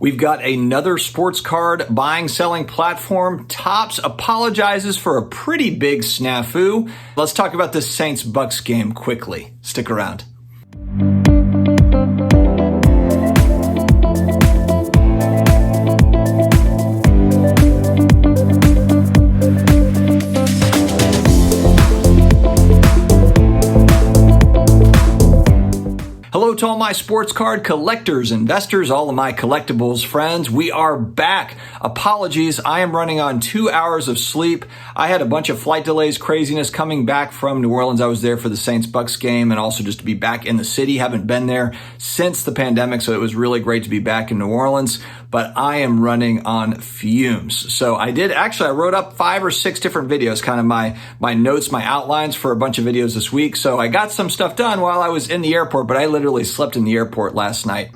We've got another sports card buying, selling platform. Topps apologizes for a pretty big snafu. Let's talk about this Saints-Bucs game quickly. Stick around. Hello to all my sports card collectors, investors, all of my collectibles friends. We are back. Apologies, I am running on 2 hours of sleep. I had a bunch of flight delays, craziness coming back from New Orleans. I was there for the Saints-Bucs game and also just to be back in the city. Haven't been there since the pandemic, so it was really great to be back in New Orleans. But I am running on fumes. So I wrote up 5 or 6 different videos, kind of my notes, my outlines for a bunch of videos this week. So I got some stuff done while I was in the airport, but I literally slept in the airport last night.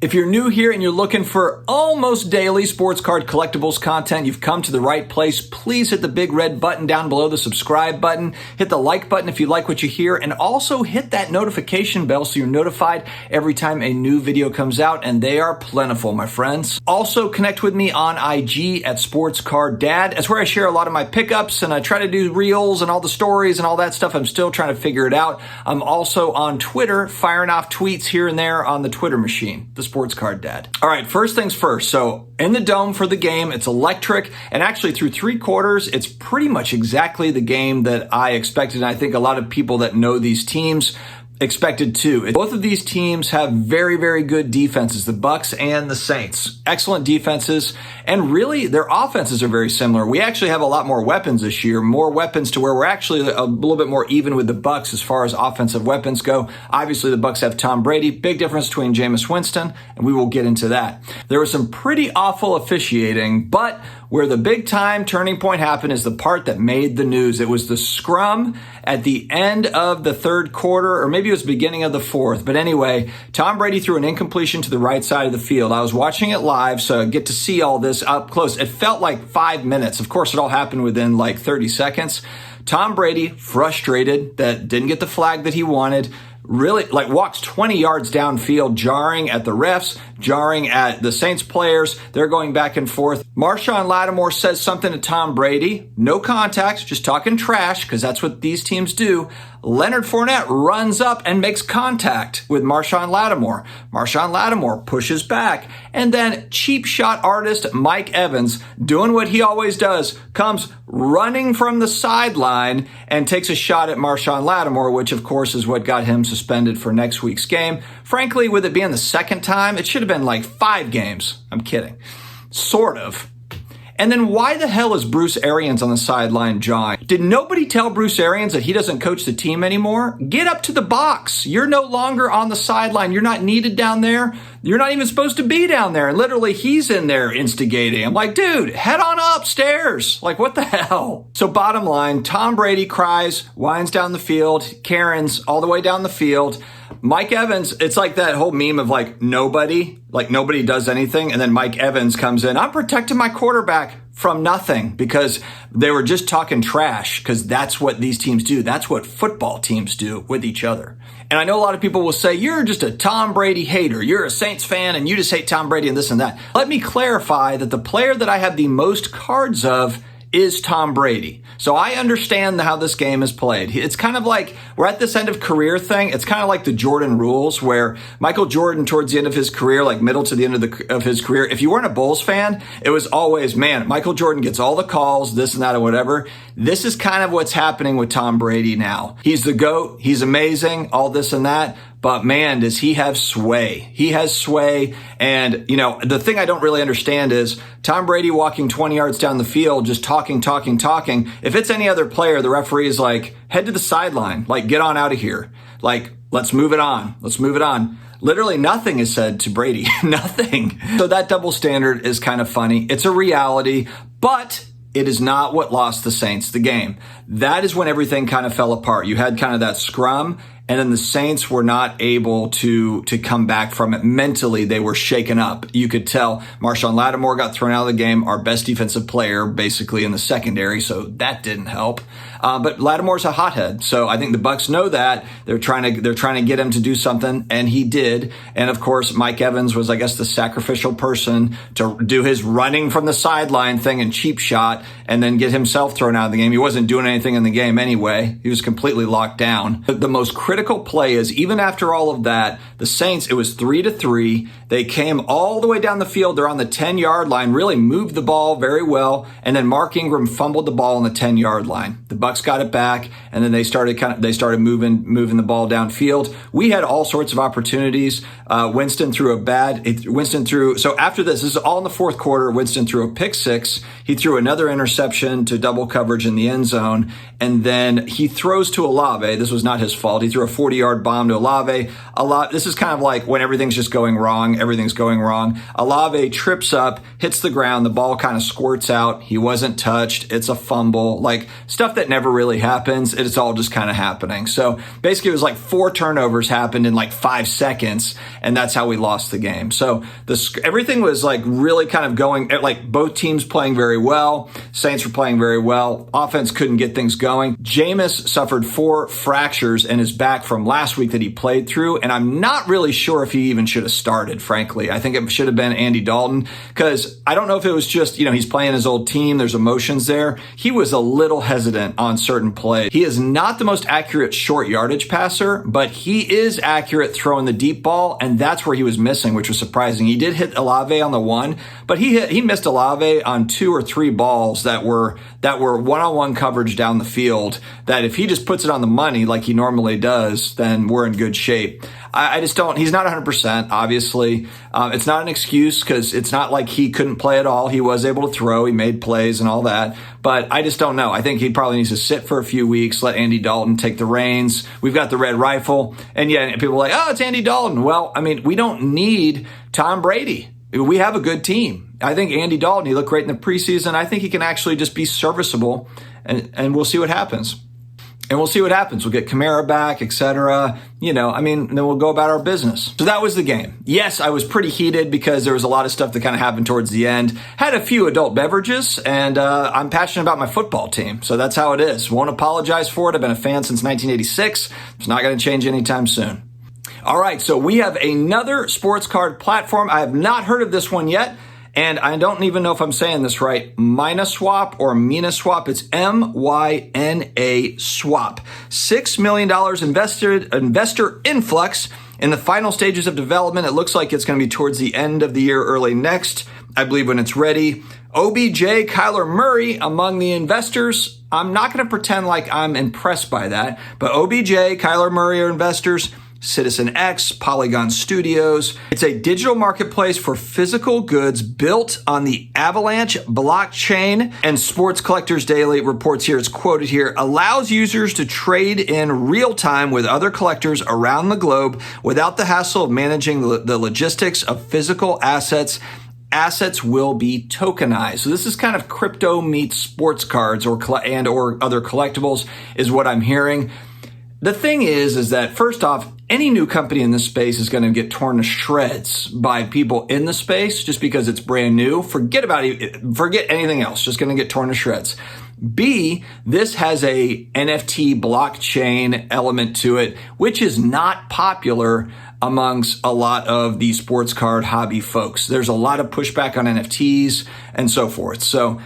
If you're new here and you're looking for almost daily sports card collectibles content, you've come to the right place. Please hit the big red button down below, the subscribe button. Hit the like button if you like what you hear, and also hit that notification bell so you're notified every time a new video comes out, and they are plentiful, my friends. Also, connect with me on IG at SportsCardDad. That's where I share a lot of my pickups, and I try to do reels and all the stories and all that stuff. I'm still trying to figure it out. I'm also on Twitter, firing off tweets here and there on the Twitter machine, the Sports Card Dad. All right, first things first. So in the dome for the game, it's electric. And actually through 3 quarters, it's pretty much exactly the game that I expected. And I think a lot of people that know these teams expected too. Both of these teams have very, very good defenses, the Bucs and the Saints. Excellent defenses, and really their offenses are very similar. We actually have a lot more weapons this year, more weapons to where we're actually a little bit more even with the Bucs as far as offensive weapons go. Obviously the Bucs have Tom Brady, big difference between Jameis Winston, and we will get into that. There was some pretty awful officiating, but where the big time turning point happened is the part that made the news. It was the scrum at the end of the third quarter, or maybe it was beginning of the fourth. But anyway, Tom Brady threw an incompletion to the right side of the field. I was watching it live, so I get to see all this up close. It felt like 5 minutes. Of course, it all happened within like 30 seconds. Tom Brady, frustrated that didn't get the flag that he wanted, really walks 20 yards downfield, jarring at the refs, jarring at the Saints players. They're going back and forth. Marshon Lattimore says something to Tom Brady. No contact, just talking trash, because that's what these teams do. Leonard Fournette runs up and makes contact with Marshon Lattimore. Marshon Lattimore pushes back. And then cheap shot artist Mike Evans, doing what he always does, comes running from the sideline and takes a shot at Marshon Lattimore, which of course is what got him suspended for next week's game. Frankly, with it being the second time, it should have been like 5 games. I'm kidding. Sort of. And then why the hell is Bruce Arians on the sideline jawing? Did nobody tell Bruce Arians that he doesn't coach the team anymore? Get up to the box. You're no longer on the sideline. You're not needed down there. You're not even supposed to be down there. And literally he's in there instigating. I'm like, dude, head on upstairs. Like, what the hell? So bottom line, Tom Brady cries, whines down the field, Karens all the way down the field. Mike Evans, it's like that whole meme of nobody does anything. And then Mike Evans comes in, I'm protecting my quarterback from nothing, because they were just talking trash, because that's what these teams do. That's what football teams do with each other. And I know a lot of people will say, you're just a Tom Brady hater. You're a Saints fan and you just hate Tom Brady and this and that. Let me clarify that the player that I have the most cards of is Tom Brady. So I understand how this game is played. It's kind of like we're at this end of career thing. It's kind of like the Jordan rules, where Michael Jordan towards the end of his career, like middle to the end of his career, if you weren't a Bulls fan, it was always, man, Michael Jordan gets all the calls, this and that or whatever. This is kind of what's happening with Tom Brady now. He's the GOAT. He's amazing, all this and that. But man, does he have sway. He has sway. And, the thing I don't really understand is Tom Brady walking 20 yards down the field, just talking. If it's any other player, the referee is like, head to the sideline, get on out of here. Let's move it on. Literally nothing is said to Brady. Nothing. So that double standard is kind of funny. It's a reality, but it is not what lost the Saints the game. That is when everything kind of fell apart. You had kind of that scrum, and then the Saints were not able to come back from it. Mentally, they were shaken up. You could tell Marshon Lattimore got thrown out of the game, our best defensive player basically in the secondary, so that didn't help. But Lattimore's a hothead, so I think the Bucs know that. They're trying to get him to do something, and he did. And of course, Mike Evans was, I guess, the sacrificial person to do his running from the sideline thing and cheap shot, and then get himself thrown out of the game. He wasn't doing anything in the game anyway. He was completely locked down. But the most critical play is, even after all of that, the Saints, it was 3-3. They came all the way down the field. They're on the 10-yard line, really moved the ball very well, and then Mark Ingram fumbled the ball on the 10-yard line. The Bucs got it back, and then they started moving the ball downfield. We had all sorts of opportunities. Winston threw, so after this is all in the fourth quarter. Winston threw a pick six. He threw another interception to double coverage in the end zone, and then he throws to Olave. This was not his fault. He threw a 40-yard bomb to Olave. This is kind of like when everything's just going wrong. Everything's going wrong. Olave trips up, hits the ground. The ball kind of squirts out. He wasn't touched. It's a fumble. Like stuff that never really happens. It's all just kind of happening. So basically it was like 4 turnovers happened in like 5 seconds, and that's how we lost the game. So everything was like really kind of going, like both teams playing very well. Saints were playing very well. Offense couldn't get things going. Jameis suffered 4 fractures in his back from last week that he played through, and I'm not really sure if he even should have started, frankly. I think it should have been Andy Dalton, because I don't know if it was just, he's playing his old team. There's emotions there. He was a little hesitant on certain plays. He is not the most accurate short yardage passer, but he is accurate throwing the deep ball, and that's where he was missing, which was surprising. He did hit Olave on the one, but he missed Olave on 2 or 3 balls that were one-on-one coverage down the field, that if he just puts it on the money like he normally does, then we're in good shape. I just don't, he's not 100%, obviously. It's not an excuse, because it's not like he couldn't play at all. He was able to throw, he made plays and all that, but I just don't know. I think he probably needs to sit for a few weeks, let Andy Dalton take the reins. We've got the red rifle, and yeah, people are like, oh, it's Andy Dalton. Well, I mean, we don't need Tom Brady. We have a good team. I think Andy Dalton, he looked great in the preseason. I think he can actually just be serviceable, and we'll see what happens. We'll get Kamara back, etc. Then we'll go about our business. So that was the game. Yes, I was pretty heated because there was a lot of stuff that kind of happened towards the end. Had a few adult beverages, and I'm passionate about my football team. So that's how it is. Won't apologize for it. I've been a fan since 1986. It's not going to change anytime soon. All right, so we have another sports card platform. I have not heard of this one yet, and I don't even know if I'm saying this right. Minaswap or Minaswap. It's MYNA Swap. $6 million investor influx in the final stages of development. It looks like it's going to be towards the end of the year, early next, I believe, when it's ready. OBJ, Kyler Murray among the investors. I'm not going to pretend like I'm impressed by that, but OBJ, Kyler Murray are investors. Citizen X, Polygon Studios. It's a digital marketplace for physical goods built on the Avalanche blockchain. And Sports Collectors Daily reports here, it's quoted here, allows users to trade in real time with other collectors around the globe without the hassle of managing the logistics of physical assets. Assets will be tokenized. So this is kind of crypto meets sports cards or other collectibles is what I'm hearing. The thing is that first off, any new company in this space is going to get torn to shreds by people in the space just because it's brand new. Forget anything else. Just going to get torn to shreds. B, this has a NFT blockchain element to it, which is not popular amongst a lot of the sports card hobby folks. There's a lot of pushback on NFTs and so forth. So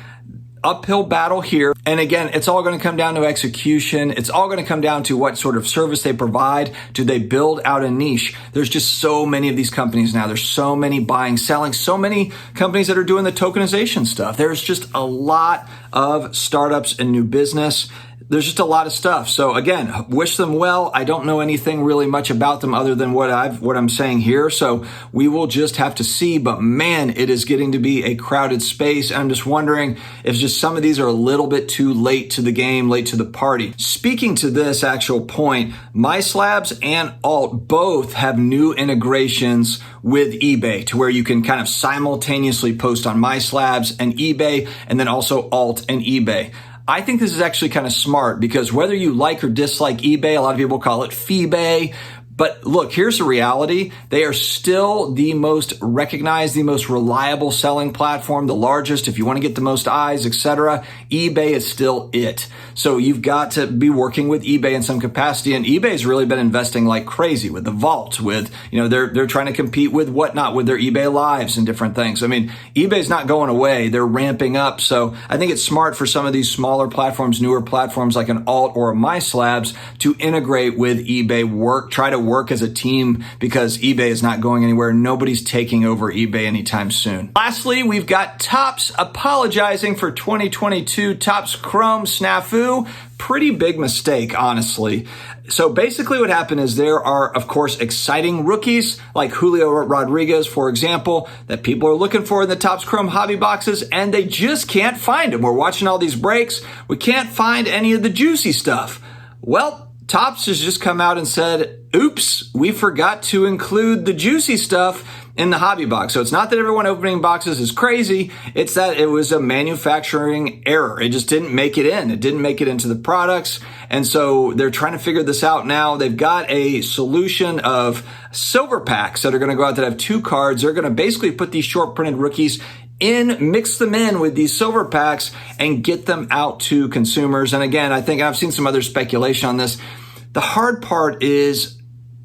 uphill battle here. And again, it's all going to come down to execution. It's all going to come down to what sort of service they provide. Do they build out a niche? There's just so many of these companies now. There's so many buying, selling, so many companies that are doing the tokenization stuff. There's just a lot of startups and new business. There's just a lot of stuff. So again, wish them well. I don't know anything really much about them other than what I'm saying here. So we will just have to see. But man, it is getting to be a crowded space. I'm just wondering if just some of these are a little bit too late to the game, late to the party. Speaking to this actual point, MySlabs and Alt both have new integrations with eBay to where you can kind of simultaneously post on MySlabs and eBay, and then also Alt and eBay. I think this is actually kind of smart because whether you like or dislike eBay, a lot of people call it Feebay. But look, here's the reality. They are still the most recognized, the most reliable selling platform, the largest. If you want to get the most eyes, etc., eBay is still it. So you've got to be working with eBay in some capacity. And eBay's really been investing like crazy with the vault, with, they're trying to compete with whatnot, with their eBay lives and different things. I mean, eBay's not going away. They're ramping up. So I think it's smart for some of these smaller platforms, newer platforms like an Alt or a MySlabs to integrate with eBay, try to work as a team, because eBay is not going anywhere. Nobody's taking over eBay anytime soon. Lastly, we've got Topps apologizing for 2022 Topps Chrome snafu. Pretty big mistake, honestly. So basically what happened is there are, of course, exciting rookies like Julio Rodriguez, for example, that people are looking for in the Topps Chrome hobby boxes, and they just can't find them. We're watching all these breaks. We can't find any of the juicy stuff. Well, Topps has just come out and said, oops, we forgot to include the juicy stuff in the hobby box. So it's not that everyone opening boxes is crazy. It's that it was a manufacturing error. It just didn't make it in. It didn't make it into the products. And so they're trying to figure this out now. They've got a solution of silver packs that are going to go out that have 2 cards. They're going to basically put these short printed rookies in, mix them in with these silver packs and get them out to consumers. And again, I think I've seen some other speculation on this. The hard part is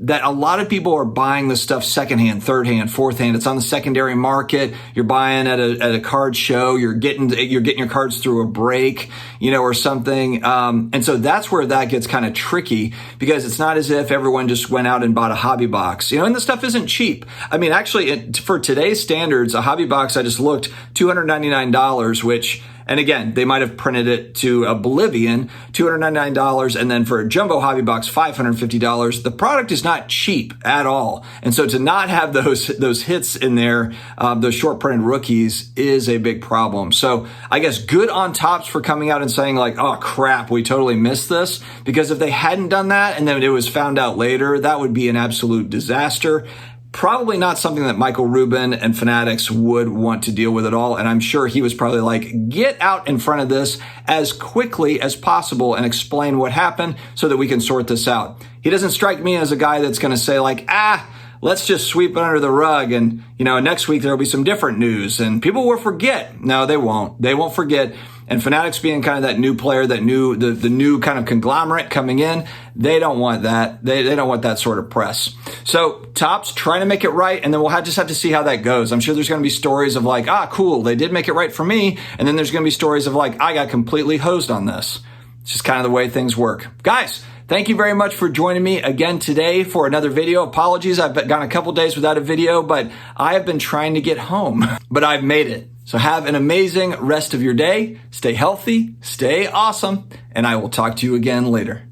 that a lot of people are buying this stuff secondhand, third hand, fourth hand. It's on the secondary market. You're buying at a card show. You're getting your cards through a break, or something. And so that's where that gets kind of tricky, because it's not as if everyone just went out and bought a hobby box, and the stuff isn't cheap. I mean, actually, for today's standards, a hobby box, I just looked, $299, which, and again, they might have printed it to oblivion, $299, and then for a jumbo hobby box, $550. The product is not cheap at all. And so to not have those hits in there, those short printed rookies, is a big problem. So I guess good on Topps for coming out and saying like, oh crap, we totally missed this. Because if they hadn't done that and then it was found out later, that would be an absolute disaster. Probably not something that Michael Rubin and Fanatics would want to deal with at all. And I'm sure he was probably like, get out in front of this as quickly as possible and explain what happened so that we can sort this out. He doesn't strike me as a guy that's going to say like, let's just sweep it under the rug and, next week there'll be some different news and people will forget. No, they won't. They won't forget. And Fanatics being kind of that new player, that new, the new kind of conglomerate coming in, they don't want that. They don't want that sort of press. So Topps trying to make it right, and then we'll just have to see how that goes. I'm sure there's going to be stories of like, cool, they did make it right for me. And then there's going to be stories of like, I got completely hosed on this. It's just kind of the way things work. Guys, thank you very much for joining me again today for another video. Apologies, I've gone a couple days without a video, but I have been trying to get home, but I've made it. So have an amazing rest of your day. Stay healthy, stay awesome, and I will talk to you again later.